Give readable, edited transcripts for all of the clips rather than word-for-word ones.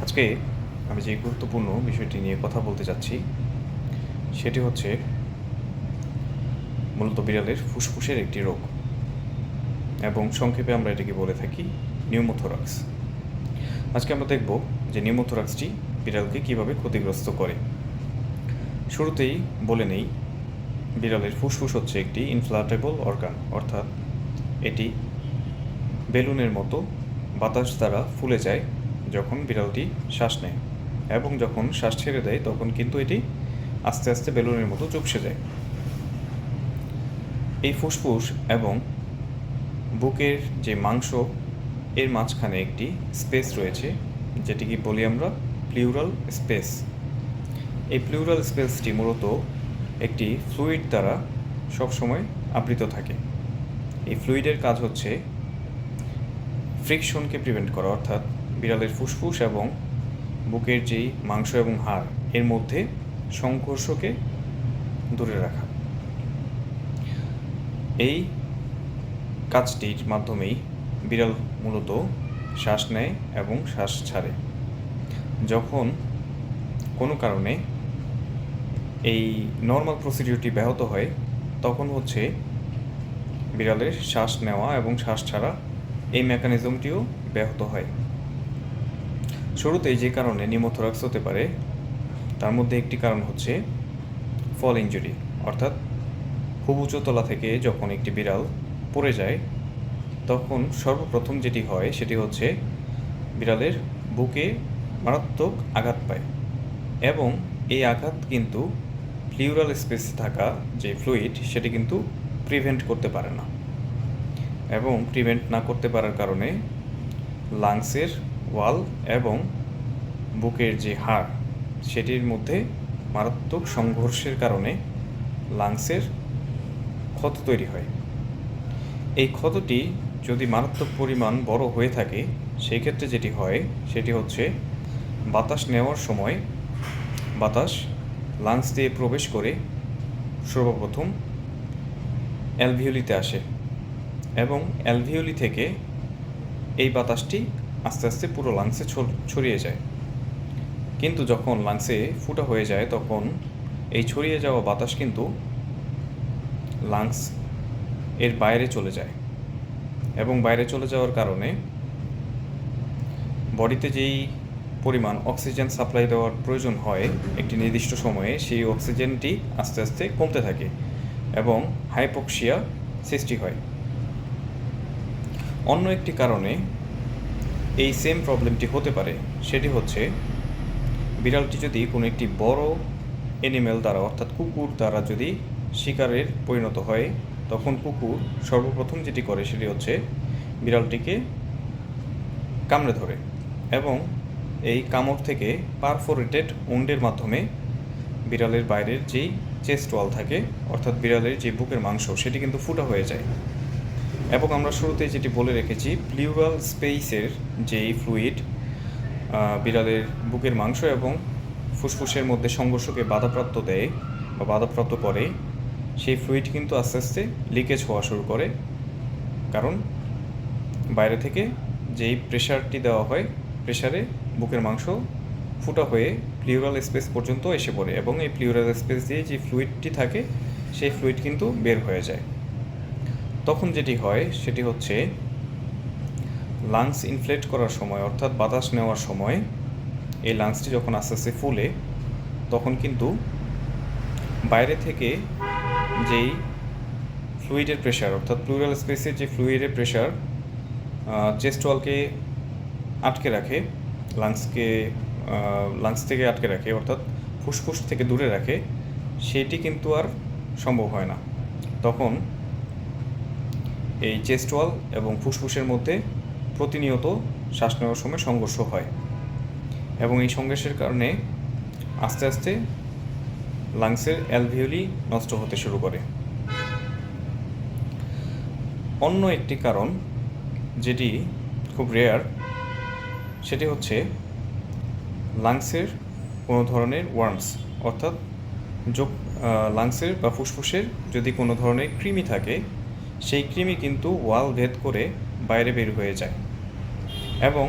আজকে আমি যে গুরুত্বপূর্ণ বিষয়টি নিয়ে কথা বলতে চাচ্ছি সেটি হচ্ছে মূলত বিড়ালের ফুসফুসের একটি রোগ এবং সংক্ষেপে আমরা এটাকে বলে থাকি নিউমোথোরাক্স। আজকে আমরা দেখব যে নিউমোথোরাক্সটি বিড়ালকে কীভাবে ক্ষতিগ্রস্ত করে। শুরুতেই বলে নেই, বিড়ালের ফুসফুস হচ্ছে একটি ইনফ্লাটেবল অর্গান, অর্থাৎ এটি বেলুনের মতো বাতাস দ্বারা ফুলে যায় যখন বিড়ালটি শ্বাস নেয়, এবং যখন শ্বাস ছেড়ে দেয় তখন কিন্তু এটি আস্তে আস্তে বেলুনের মতো চুপসে যায়। এই ফুসফুস এবং বুকের যে মাংস এর মাঝখানে একটি স্পেস রয়েছে, যেটিকে বলি আমরা প্লিউরাল স্পেস। এই প্লিউরাল স্পেসটি মূলত একটি ফ্লুইড দ্বারা সবসময় আবৃত থাকে। এই ফ্লুইডের কাজ হচ্ছে ফ্রিকশনকে প্রিভেন্ট করা, অর্থাৎ বিড়ালের ফুসফুস এবং বুকের যেই মাংস এবং হাড় এর মধ্যে সংঘর্ষকে দূরে রাখা। এই কাজটির মাধ্যমেই বিড়াল মূলত শ্বাস নেয় এবং শ্বাস ছাড়ে। যখন কোনো কারণে এই নর্মাল প্রসিডিউরটি ব্যাহত হয় তখন হচ্ছে বিড়ালের শ্বাস নেওয়া এবং শ্বাস ছাড়া এই মেকানিজমটিও ব্যাহত হয়। শুরুতেই যে কারণে নিউমোথোরাক্স হতে পারে তার মধ্যে একটি কারণ হচ্ছে ফল ইনজুরি, অর্থাৎ খুব উঁচুতলা থেকে যখন একটি বিড়াল পড়ে যায় তখন সর্বপ্রথম যেটি হয় সেটি হচ্ছে বিড়ালের বুকে মারাত্মক আঘাত পায়, এবং এই আঘাত কিন্তু প্লিউরাল স্পেসে থাকা যে ফ্লুইড সেটি কিন্তু প্রিভেন্ট করতে পারে না, এবং প্রিভেন্ট না করতে পারার কারণে লাংসের ওয়াল এবং বুকের যে হাড় সেটির মধ্যে মারাত্মক সংঘর্ষের কারণে লাংসের ক্ষত তৈরি হয়। এই ক্ষতটি যদি মারাত্মক পরিমাণ বড় হয়ে থাকে সেই ক্ষেত্রে যেটি হয় সেটি হচ্ছে বাতাস নেওয়ার সময় বাতাস লাংস দিয়ে প্রবেশ করে সর্বপ্রথম অ্যালভিওলিতে আসে, এবং অ্যালভিওলি থেকে এই বাতাসটি আস্তে আস্তে পুরো লাংসে ছড়িয়ে যায়। কিন্তু যখন লাংসে ফুটা হয়ে যায় তখন এই ছড়িয়ে যাওয়া বাতাস কিন্তু লাংস এর বাইরে চলে যায়, এবং বাইরে চলে যাওয়ার কারণে বডিতে যেই পরিমাণ অক্সিজেন সাপ্লাই দেওয়ার প্রয়োজন হয় একটি নির্দিষ্ট সময়ে, সেই অক্সিজেনটি আস্তে আস্তে কমতে থাকে এবং হাইপোক্সিয়া সৃষ্টি হয়। অন্য একটি কারণে এই সেম প্রবলেমটি হতে পারে, সেটি হচ্ছে বিড়ালটি যদি কোনো একটি বড় অ্যানিমেল দ্বারা, অর্থাৎ কুকুর দ্বারা যদি শিকারের পরিণত হয় তখন কুকুর সর্বপ্রথম যেটি করে সেটি হচ্ছে বিড়ালটিকে কামড়ে ধরে, এবং এই কামড় থেকে পারফোরেটেড উন্ডের মাধ্যমে বিড়ালের বাইরের যেই চেস্ট ওয়াল থাকে, অর্থাৎ বিড়ালের যে বুকের মাংস সেটি কিন্তু ফুটা হয়ে যায়। এবং আমরা শুরুতে যেটি বলে রেখেছি, প্লিউরাল স্পেসের যেই ফ্লুইড বিড়ালের বুকের মাংস এবং ফুসফুসের মধ্যে সংঘর্ষকে বাধাপ্রাপ্ত দেয় বা বাধাপ্রাপ্ত করে, সেই ফ্লুইড কিন্তু আস্তে আস্তে লিকেজ হওয়া শুরু করে, কারণ বাইরে থেকে যেই প্রেশারটি দেওয়া হয় প্রেশারে বুকের মাংস ফুটা হয়ে প্লিউরাল স্পেস পর্যন্ত এসে পড়ে, এবং এই প্লিউরাল স্পেস দিয়ে যে ফ্লুইডটি থাকে সেই ফ্লুইড কিন্তু বের হয়ে যায়। তখন যেটি হয় সেটি হচ্ছে লাংস ইনফ্লেট করার সময়, অর্থাৎ বাতাস নেওয়ার সময় এই লাংসটি যখন আস্তে আস্তে ফুলে তখন কিন্তু বাইরে থেকে যেই ফ্লুইডের প্রেশার, অর্থাৎ প্লুরাল স্পেসের যে ফ্লুইডের প্রেশার চেস্ট ওয়ালকে আটকে রাখে, লাংস থেকে আটকে রাখে, অর্থাৎ ফুসফুস থেকে দূরে রাখে, সেটি কিন্তু আর সম্ভব হয় না। তখন এই চেস্ট ওয়াল এবং ফুসফুসের মধ্যে প্রতিনিয়ত শ্বাস নেওয়ার সময় সংঘর্ষ হয়, এবং এই সংঘর্ষের কারণে আস্তে আস্তে লাংসের অ্যালভিওলি নষ্ট হতে শুরু করে। অন্য একটি কারণ যেটি খুব রেয়ার সেটি হচ্ছে লাংসের কোনো ধরনের ওয়ার্মস, অর্থাৎ লাংসের বা ফুসফুসের যদি কোনো ধরনের কৃমি থাকে সেই কৃমি কিন্তু ওয়াল ভেদ করে বাইরে বের হয়ে যায়, এবং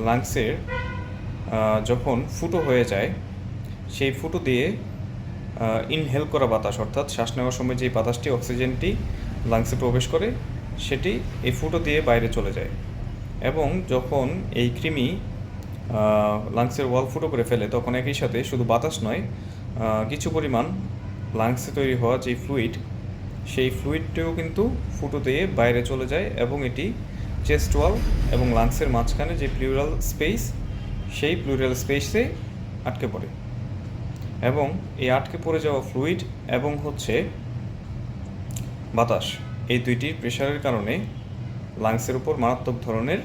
লাংসের যখন ফুটো হয়ে যায়, সেই ফুটো দিয়ে ইনহেল করা বাতাস, অর্থাৎ শ্বাস নেওয়ার সময় যে বাতাসটি অক্সিজেনটি লাংসে প্রবেশ করে সেটি এই ফুটো দিয়ে বাইরে চলে যায়। এবং যখন এই কৃমি লাংসের ওয়াল ফুটো করে ফেলে, তখন একই সাথে শুধু বাতাস নয়, কিছু পরিমাণ লাংসে তৈরি হওয়া যে ফ্লুইড, সেই ফ্লুইডটিও কিন্তু ফুটো দিয়ে বাইরে চলে যায় এবং এটি চেস্ট ওয়াল এবং লাংসের মাঝখানে যে প্লুরাল স্পেস, সেই প্লুরাল স্পেসে আটকে পড়ে। এবং এই আটকে পড়ে যাওয়া ফ্লুইড এবং বাতাস, এই দুইটির প্রেশারের কারণে লাংসের উপর মারাত্মক ধরনের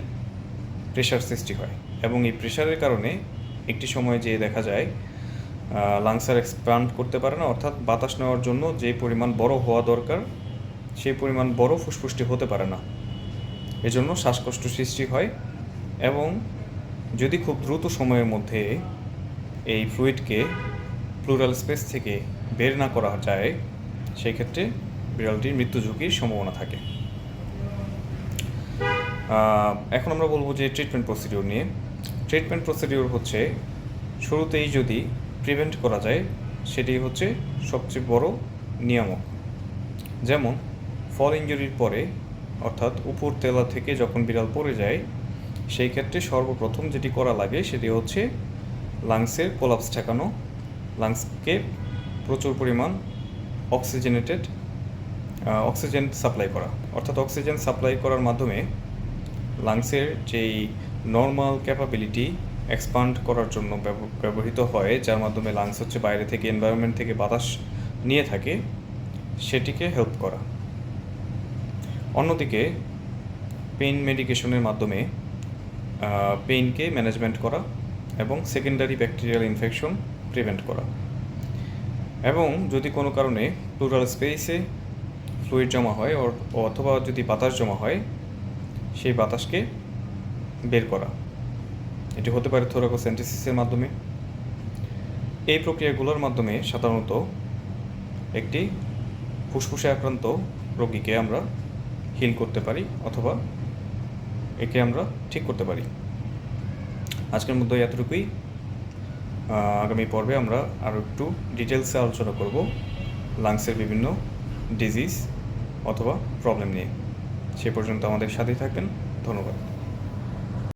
প্রেশার সৃষ্টি হয়। এবং এই প্রেশারের কারণে একটি সময় যেয়ে দেখা যায় লাংস আর এক্সপ্যান্ড করতে পারে না, অর্থাৎ বাতাস নেওয়ার জন্য যে পরিমাণ বড় হওয়া দরকার সেই পরিমাণ বড় ফুসফুসটি হতে পারে না। এজন্য শ্বাসকষ্ট সৃষ্টি হয়। এবং যদি খুব দ্রুত সময়ের মধ্যে এই ফ্লুইডকে প্লুরাল স্পেস থেকে বের না করা যায়, সেই ক্ষেত্রে বিড়ালটির মৃত্যু ঝুঁকির সম্ভাবনা থাকে। এখন আমরা বলবো যে ট্রিটমেন্ট প্রসিডিওর নিয়ে। ট্রিটমেন্ট প্রসিডিওর হচ্ছে, শুরুতেই যদি প্রিভেন্ট করা যায় সেটি হচ্ছে সবচেয়ে বড় নিয়ামক। যেমন ফল ইনজুরির পরে, অর্থাৎ উপর তেলা থেকে যখন বিড়াল পড়ে যায়, সেই ক্ষেত্রে সর্বপ্রথম যেটি করা লাগে সেটি হচ্ছে লাংসের কোলাপস ঠেকানো, লাংসকে প্রচুর পরিমাণ অক্সিজেন সাপ্লাই করা। অর্থাৎ অক্সিজেন সাপ্লাই করার মাধ্যমে লাংসের যেই নর্মাল ক্যাপাবিলিটি এক্সপান্ড করার জন্য ব্যবহৃত হয়, যার মাধ্যমে লাংস হচ্ছে বাইরে থেকে, এনভায়রনমেন্ট থেকে বাতাস নিয়ে থাকে, সেটিকে হেল্প করা। অন্যদিকে পেইন মেডিকেশনের মাধ্যমে পেইনকে ম্যানেজমেন্ট করা এবং সেকেন্ডারি ব্যাকটেরিয়াল ইনফেকশন প্রিভেন্ট করা। এবং যদি কোনো কারণে প্লুরাল স্পেসে ফ্লুইড জমা হয় অথবা যদি বাতাস জমা হয়, সেই বাতাসকে বের করা। এটি হতে পারে থোরাকোসেন্টেসিসের মাধ্যমে। এই প্রক্রিয়াগুলোর মাধ্যমে সাধারণত একটি ফুসফুসে আক্রান্ত রোগীকে আমরা হিল করতে পারি অথবা একে আমরা ঠিক করতে পারি। আজকের মধ্যে এতটুকুই। আগামী পর্বে আমরা আরও একটু ডিটেলসে আলোচনা করব লাংসের বিভিন্ন ডিজিজ অথবা প্রবলেম নিয়ে। সে পর্যন্ত আমাদের সাথেই থাকবেন। ধন্যবাদ।